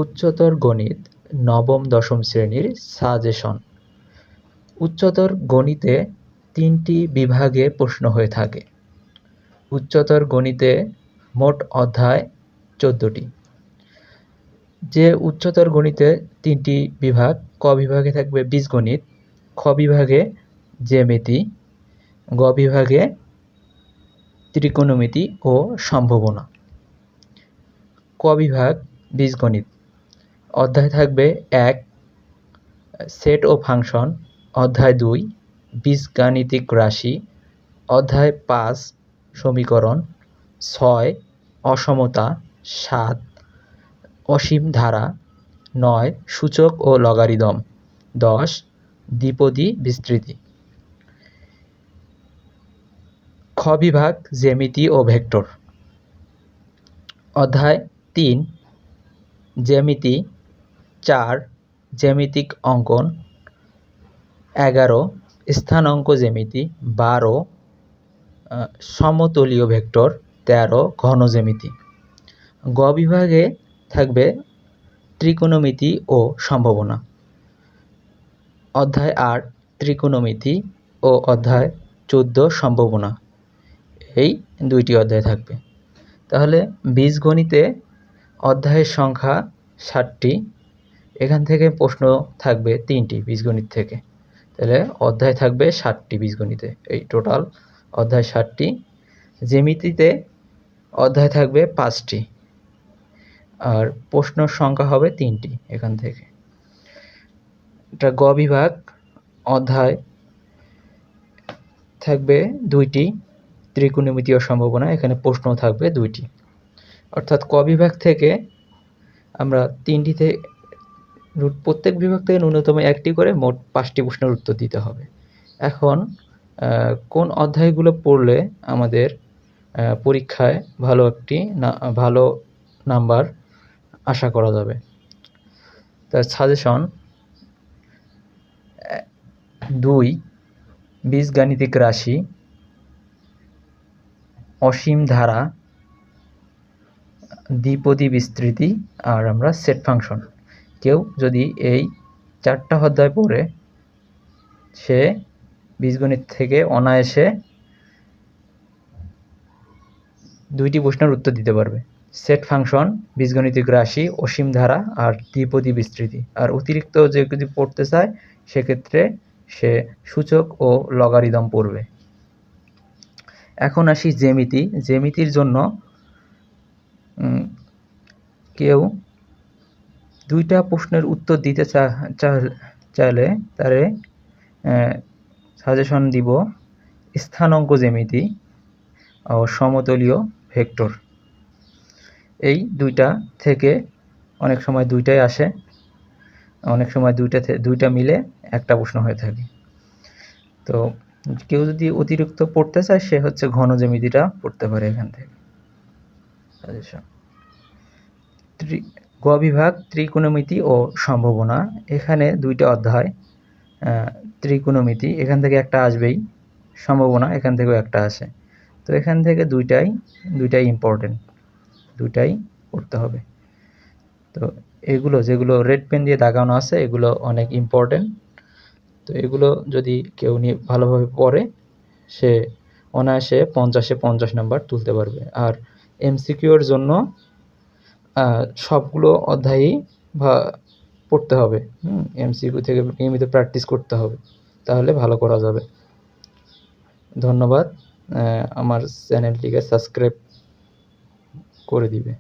উচ্চতর গণিত নবম দশম শ্রেণীর সাজেশন। উচ্চতর গণিতে 3টি বিভাগে প্রশ্ন হয়ে থাকে। উচ্চতর গণিতে মোট অধ্যায় 14টি। যে উচ্চতর গণিতে 3টি বিভাগ, ক বিভাগে থাকবে বীজগণিত, খ বিভাগে জ্যামিতি, গ বিভাগে ত্রিকোণমিতি ও সম্ভাবনা। ক বিভাগ বীজগণিত অধ্যায় থাকবে 1 সেট ও ফাংশন, অধ্যায় 2 বীজগাণিতিক রাশি, অধ্যায় 5 সমীকরণ, 6 অসমতা, 7 অসীম ধারা, 9 সূচক ও লগারিদম, 10 দ্বিপদী বিস্তৃতি। খ বিভাগ জ্যামিতি ও ভেক্টর অধ্যায় 3 জ্যামিতি, 4 জ্যামিতিক অঙ্কন, 11 স্থানাঙ্ক জ্যামিতি, 12 সমতলীয় ভেক্টর, 13 ঘন জ্যামিতি। গ বিভাগে থাকবে ত্রিকোণমিতি ও সম্ভাবনা, অধ্যায় 8 ত্রিকোণমিতি ও অধ্যায় 14 সম্ভাবনা। এই 2টি অধ্যায় থাকবে। তাহলে বীজগণিতে অধ্যায়ের সংখ্যা 7টি, এখান থেকে প্রশ্ন থাকবে 3টি বীজগণিত থেকে। তাহলে অধ্যায় থাকবে 7টি বীজগণিতে, এই টোটাল অধ্যায় 7টি। জ্যামিতিতে অধ্যায় থাকবে 5টি, আর প্রশ্নের সংখ্যা হবে 3টি এখান থেকে। এটা গ বিভাগ অধ্যায় থাকবে 2টি, ত্রিকোণমিতি ও সম্ভাবনা, এখানে প্রশ্ন থাকবে 2টি। অর্থাৎ ক বিভাগ থেকে আমরা 3টিতে প্রত্যেক বিভাগ থেকে ন্যূনতম 1টি করে মোট 5টি প্রশ্নের উত্তর দিতে হবে। এখন কোন অধ্যায়গুলো পড়লে আমাদের পরীক্ষায় ভালো নাম্বার আশা করা যাবে, তার সাজেশন: 2 বীজগাণিতিক রাশি, অসীম ধারা, দ্বিপদী বিস্তৃতি, আর আমরা সেট ফাংশন। কেউ যদি এই 4টা অধ্যায় পড়ে সে বীজগণিত থেকে অনায়াসে 2টি প্রশ্নের উত্তর দিতে পারবে। সেট ফাংশন, বীজগণিতিক রাশি, অসীম ধারা আর দ্বিপদী বিস্তৃতি। আর অতিরিক্ত যে যদি পড়তে চায় সেক্ষেত্রে সে সূচক ও লগারিদম পড়বে। এখন আসি জ্যামিতি। জ্যামিতির জন্য কেউ 2টা প্রশ্নের উত্তর দিতে চাইলে তারে সাজেশন দিব স্থানাঙ্ক জ্যামিতি ও সমতলীয় ভেক্টর। এই 2টা থেকে অনেক সময় 2টাই আসে, অনেক সময় 2টা মিলে একটা প্রশ্ন হয়ে থাকে। তো কেউ যদি অতিরিক্ত পড়তে চায় সে হচ্ছে ঘন জ্যামিতিটা পড়তে পারে এখান থেকে। গ বিভাগ ত্রিকোণমিতি ও সম্ভাবনা, এখানে 2টা অধ্যায়। ত্রিকোণমিতি এখান থেকে একটা আসবেই, সম্ভাবনা এখান থেকেও একটা আসে। তো এখান থেকে দুইটাই ইম্পর্টেন্ট, 2টাই পড়তে হবে। তো এগুলো যেগুলো রেড পেন দিয়ে দাগানো আছে এগুলো অনেক ইম্পর্টেন্ট। তো এগুলো যদি কেউ ভালোভাবে পড়ে সে অনায়াসে 50 নাম্বার তুলতে পারবে। আর এমসিকিউর জন্য সবগুলো অধ্যায়ই পড়তে হবে। এমসিকিউ থেকে নিয়মিত প্র্যাকটিস করতে হবে, তাহলে ভালো করা যাবে। ধন্যবাদ। আমার চ্যানেলটিকে সাবস্ক্রাইব করে দিবে।